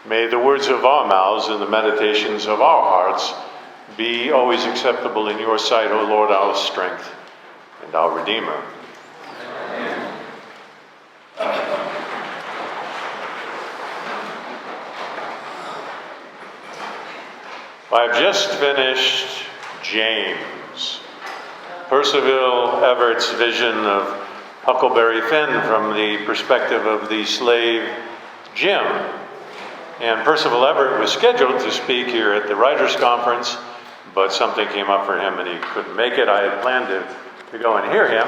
May the words of our mouths and the meditations of our hearts be always acceptable in your sight, O Lord, our strength and our Redeemer. Amen. I've just finished James, Percival Everett's vision of Huckleberry Finn from the perspective of the slave Jim. And Percival Everett was scheduled to speak here at the Writers' Conference, but something came up for him and he couldn't make it. I had planned to go and hear him,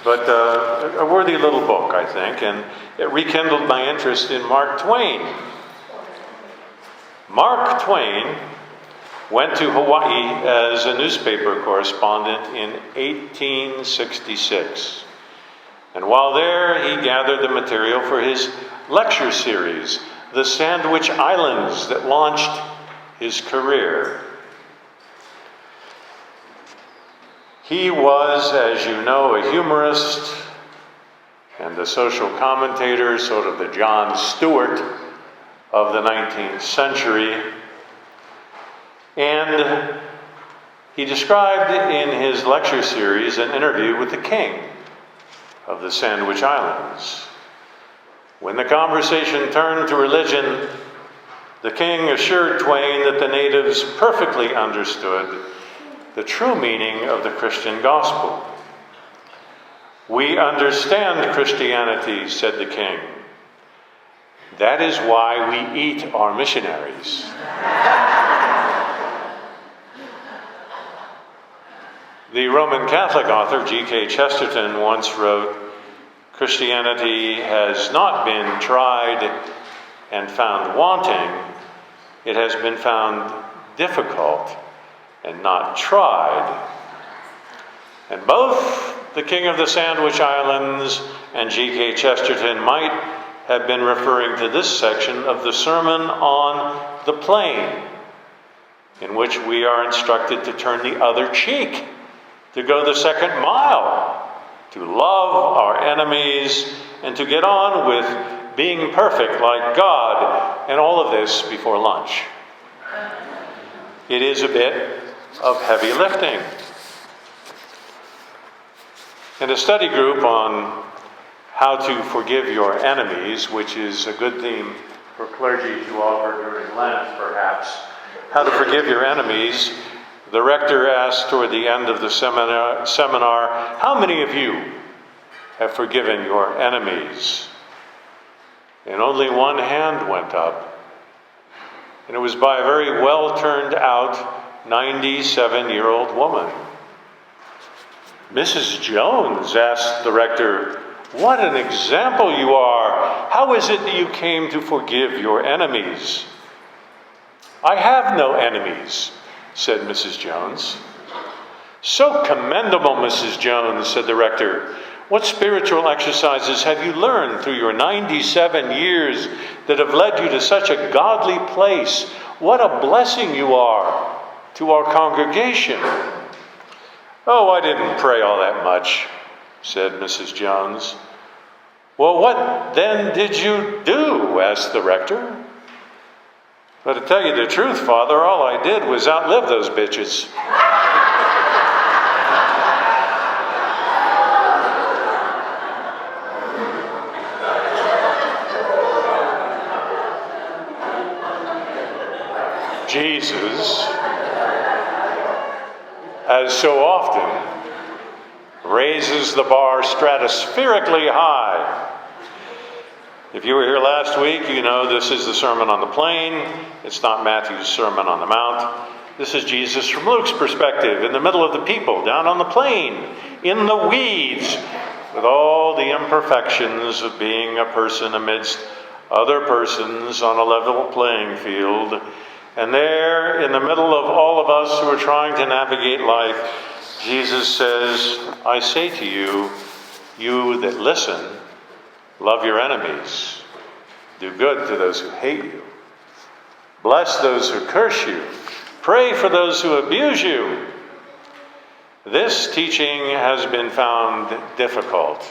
but a worthy little book, I think, and it rekindled my interest in Mark Twain. Mark Twain went to Hawaii as a newspaper correspondent in 1866. And while there, he gathered the material for his lecture series, The Sandwich Islands, that launched his career. He was, as you know, a humorist and a social commentator, sort of the Jon Stewart of the 19th century. And he described in his lecture series an interview with the king of the Sandwich Islands. When the conversation turned to religion, the king assured Twain that the natives perfectly understood the true meaning of the Christian gospel. "We understand Christianity," said the king. "That is why we eat our missionaries." The Roman Catholic author G.K. Chesterton once wrote, "Christianity has not been tried and found wanting. It has been found difficult and not tried." And both the King of the Sandwich Islands and G.K. Chesterton might have been referring to this section of the Sermon on the Plain, in which we are instructed to turn the other cheek, to go the second mile, to love our enemies, and to get on with being perfect like God, and all of this before lunch. It is a bit of heavy lifting. In a study group on how to forgive your enemies, which is a good theme for clergy to offer during Lent, perhaps, how to forgive your enemies, the rector asked toward the end of the seminar, "How many of you have forgiven your enemies?" And only one hand went up. And it was by a very well turned out 97-year-old woman. "Mrs. Jones," asked the rector, "what an example you are. How is it that you came to forgive your enemies?" "I have no enemies," said Mrs. Jones. "So commendable, Mrs. Jones," said the rector. "What spiritual exercises have you learned through your 97 years that have led you to such a godly place? What a blessing you are to our congregation." "Oh, I didn't pray all that much," said Mrs. Jones. "Well, what then did you do?" asked the rector. "But to tell you the truth, Father, all I did was outlive those bitches." Jesus, as so often, raises the bar stratospherically high. If you were here last week, you know this is the Sermon on the Plain. It's not Matthew's Sermon on the Mount. This is Jesus from Luke's perspective, in the middle of the people, down on the plain, in the weeds, with all the imperfections of being a person amidst other persons on a level playing field. And there, in the middle of all of us who are trying to navigate life, Jesus says, "I say to you, you that listen, love your enemies. Do good to those who hate you. Bless those who curse you. Pray for those who abuse you." This teaching has been found difficult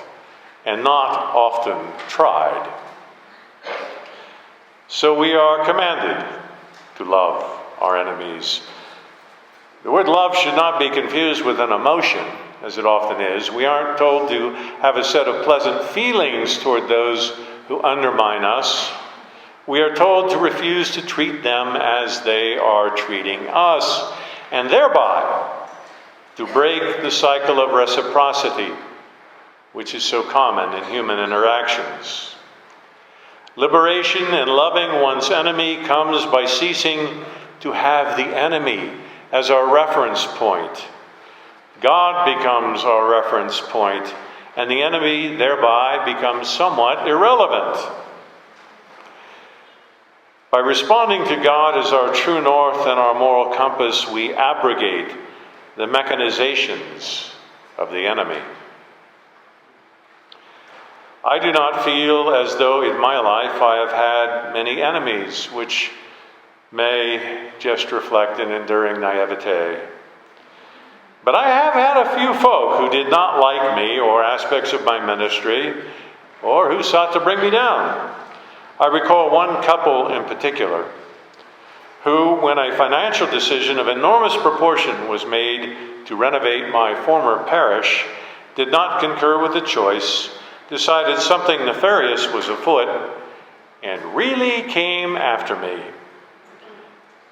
and not often tried. So we are commanded to love our enemies. The word love should not be confused with an emotion, as it often is. We aren't told to have a set of pleasant feelings toward those who undermine us. We are told to refuse to treat them as they are treating us, and thereby to break the cycle of reciprocity, which is so common in human interactions. Liberation in loving one's enemy comes by ceasing to have the enemy as our reference point. God becomes our reference point, and the enemy thereby becomes somewhat irrelevant. By responding to God as our true north and our moral compass, we abrogate the mechanizations of the enemy. I do not feel as though in my life I have had many enemies, which may just reflect an enduring naivete. But I have had a few folk who did not like me or aspects of my ministry, or who sought to bring me down. I recall one couple in particular, who, when a financial decision of enormous proportion was made to renovate my former parish, did not concur with the choice, decided something nefarious was afoot, and really came after me.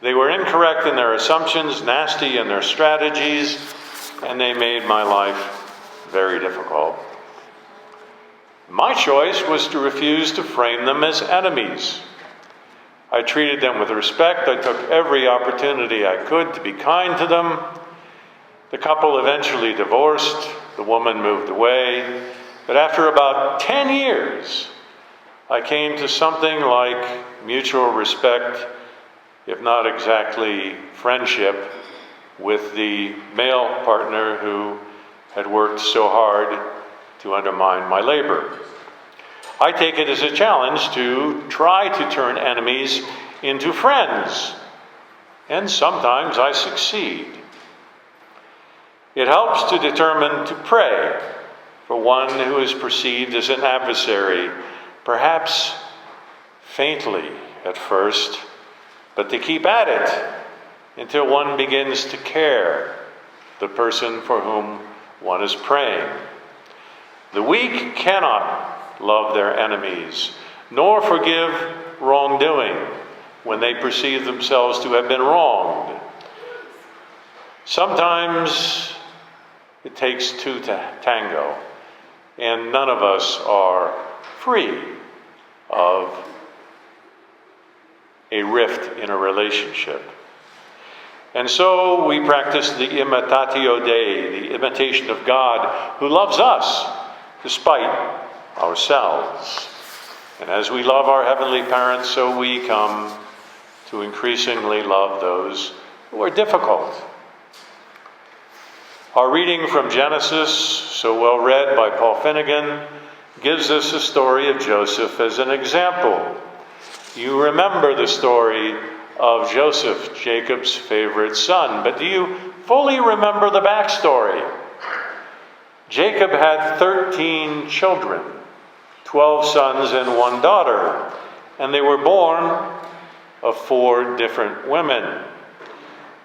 They were incorrect in their assumptions, nasty in their strategies, and they made my life very difficult. My choice was to refuse to frame them as enemies. I treated them with respect. I took every opportunity I could to be kind to them. The couple eventually divorced. The woman moved away. But after about 10 years, I came to something like mutual respect, if not exactly friendship, with the male partner who had worked so hard to undermine my labor. I take it as a challenge to try to turn enemies into friends, and sometimes I succeed. It helps to determine to pray for one who is perceived as an adversary, perhaps faintly at first, but to keep at it until one begins to care the person for whom one is praying. The weak cannot love their enemies, nor forgive wrongdoing when they perceive themselves to have been wronged. Sometimes it takes two to tango, and none of us are free of a rift in a relationship. And so we practice the imitatio Dei, the imitation of God who loves us despite ourselves. And as we love our heavenly parents, so we come to increasingly love those who are difficult. Our reading from Genesis, so well read by Paul Finnegan, gives us the story of Joseph as an example. You remember the story of Joseph, Jacob's favorite son, but do you fully remember the backstory? Jacob had 13 children, 12 sons and 1 daughter, and they were born of 4 different women.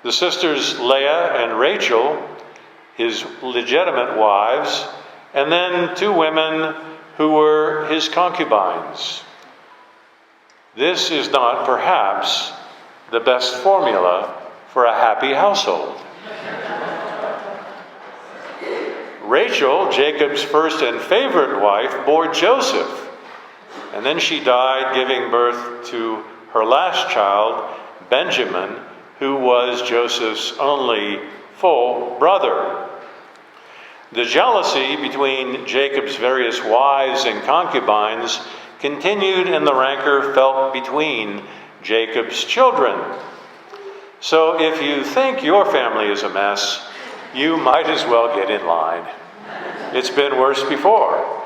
The sisters Leah and Rachel, his legitimate wives, and then 2 women who were his concubines. This is not perhaps the best formula for a happy household. Rachel, Jacob's first and favorite wife, bore Joseph, and then she died giving birth to her last child, Benjamin, who was Joseph's only full brother. The jealousy between Jacob's various wives and concubines continued in the rancor felt between Jacob's children. So if you think your family is a mess, you might as well get in line. It's been worse before.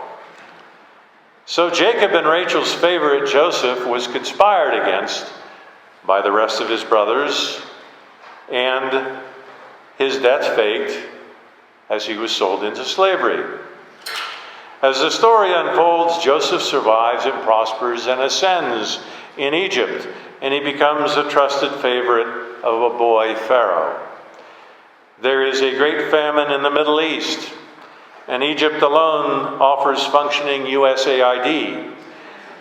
So Jacob and Rachel's favorite Joseph was conspired against by the rest of his brothers, and his death faked as he was sold into slavery. As the story unfolds, Joseph survives and prospers and ascends in Egypt, and he becomes a trusted favorite of a boy Pharaoh. There is a great famine in the Middle East, and Egypt alone offers functioning USAID,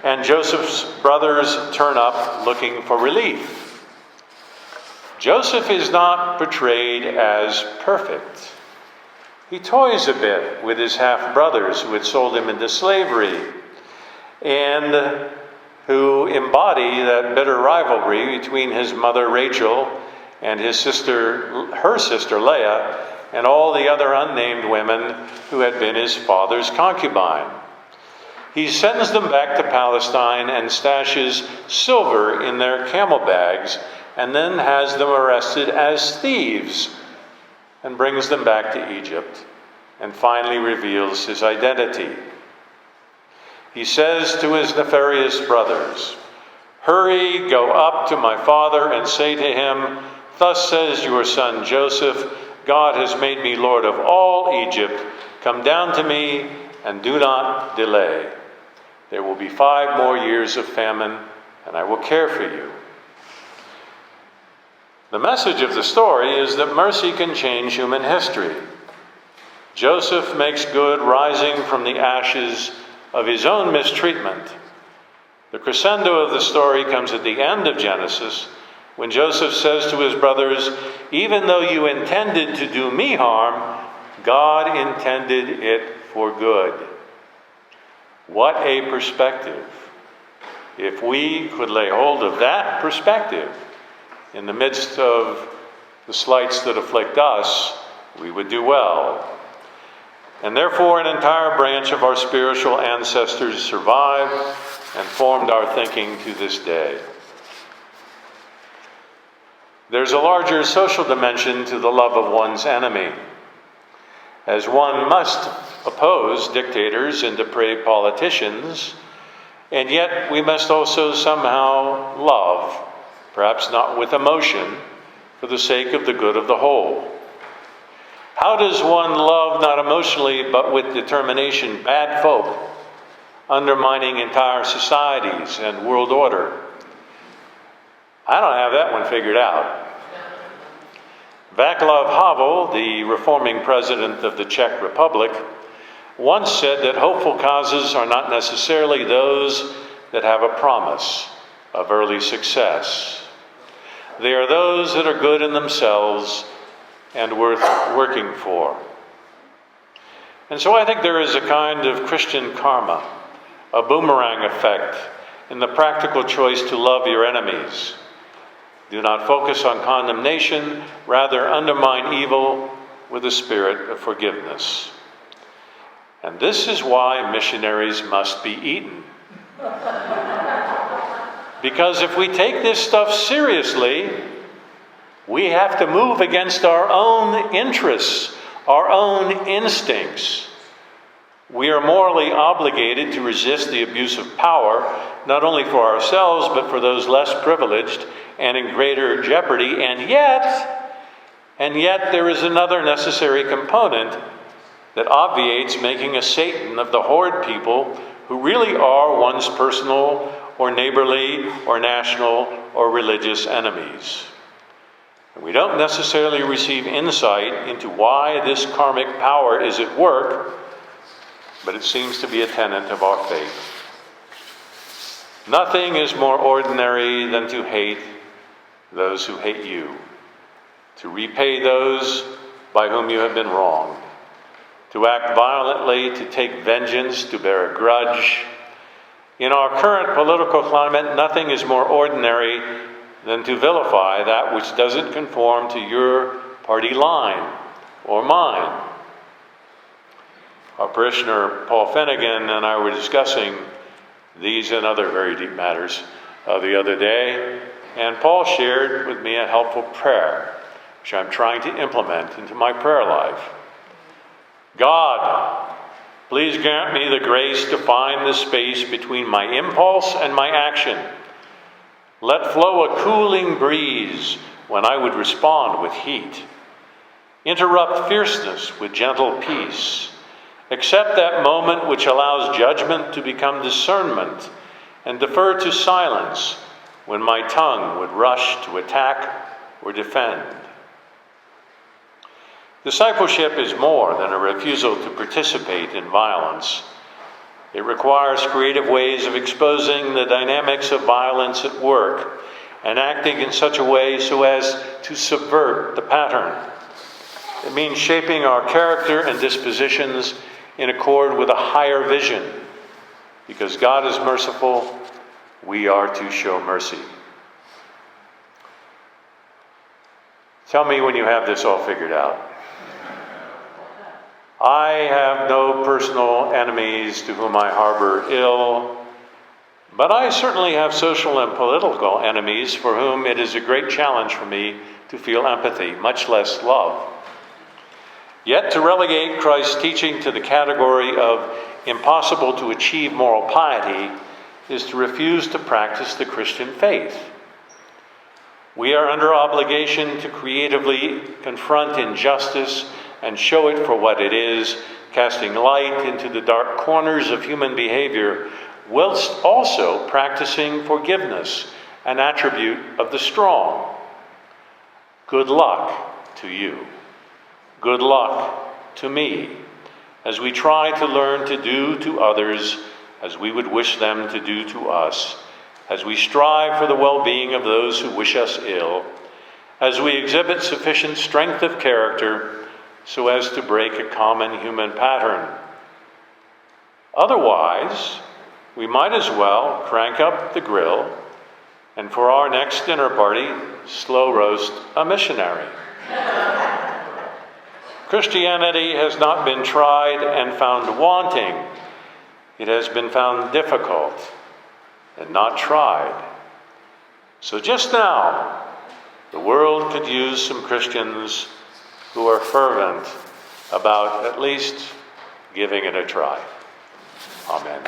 and Joseph's brothers turn up looking for relief. Joseph is not portrayed as perfect. He toys a bit with his half-brothers who had sold him into slavery and who embody that bitter rivalry between his mother Rachel and her sister Leah, and all the other unnamed women who had been his father's concubine. He sends them back to Palestine and stashes silver in their camel bags, and then has them arrested as thieves and brings them back to Egypt, and finally reveals his identity. He says to his nefarious brothers, "Hurry, go up to my father and say to him, 'Thus says your son Joseph, God has made me Lord of all Egypt. Come down to me and do not delay. There will be 5 more years of famine, and I will care for you.'" The message of the story is that mercy can change human history. Joseph makes good, rising from the ashes of his own mistreatment. The crescendo of the story comes at the end of Genesis, when Joseph says to his brothers, "Even though you intended to do me harm, God intended it for good." What a perspective! If we could lay hold of that perspective in the midst of the slights that afflict us, we would do well. And therefore, an entire branch of our spiritual ancestors survived and formed our thinking to this day. There's a larger social dimension to the love of one's enemy. As one must oppose dictators and depraved politicians, and yet we must also somehow love, perhaps not with emotion, for the sake of the good of the whole. How does one love, not emotionally, but with determination, bad folk, undermining entire societies and world order? I don't have that one figured out. Václav Havel, the reforming president of the Czech Republic, once said that hopeful causes are not necessarily those that have a promise of early success. They are those that are good in themselves and worth working for. And so I think there is a kind of Christian karma, a boomerang effect, in the practical choice to love your enemies. Do not focus on condemnation, rather undermine evil with a spirit of forgiveness. And this is why missionaries must be eaten. Because if we take this stuff seriously, we have to move against our own interests, our own instincts. We are morally obligated to resist the abuse of power, not only for ourselves, but for those less privileged and in greater jeopardy. And yet there is another necessary component that obviates making a Satan of the horrid people who really are one's personal or neighborly or national or religious enemies. We don't necessarily receive insight into why this karmic power is at work, but it seems to be a tenet of our faith. Nothing is more ordinary than to hate those who hate you, to repay those by whom you have been wronged, to act violently, to take vengeance, to bear a grudge. In our current political climate, nothing is more ordinary than to vilify that which doesn't conform to your party line or mine. Our parishioner Paul Finnegan and I were discussing these and other very deep matters the other day, and Paul shared with me a helpful prayer, which I'm trying to implement into my prayer life. God, please grant me the grace to find the space between my impulse and my action. Let flow a cooling breeze when I would respond with heat. Interrupt fierceness with gentle peace, Accept that moment which allows judgment to become discernment, and defer to silence when my tongue would rush to attack or defend. Discipleship is more than a refusal to participate in violence. It requires creative ways of exposing the dynamics of violence at work and acting in such a way so as to subvert the pattern. It means shaping our character and dispositions in accord with a higher vision. Because God is merciful, we are to show mercy. Tell me when you have this all figured out. I have no personal enemies to whom I harbor ill, but I certainly have social and political enemies for whom it is a great challenge for me to feel empathy, much less love. Yet to relegate Christ's teaching to the category of impossible to achieve moral piety is to refuse to practice the Christian faith. We are under obligation to creatively confront injustice and show it for what it is, casting light into the dark corners of human behavior, whilst also practicing forgiveness, an attribute of the strong. Good luck to you. Good luck to me, as we try to learn to do to others as we would wish them to do to us, as we strive for the well-being of those who wish us ill, as we exhibit sufficient strength of character so as to break a common human pattern. Otherwise, we might as well crank up the grill and for our next dinner party, slow roast a missionary. Christianity has not been tried and found wanting. It has been found difficult and not tried. So just now, the world could use some Christians who are fervent about at least giving it a try. Amen.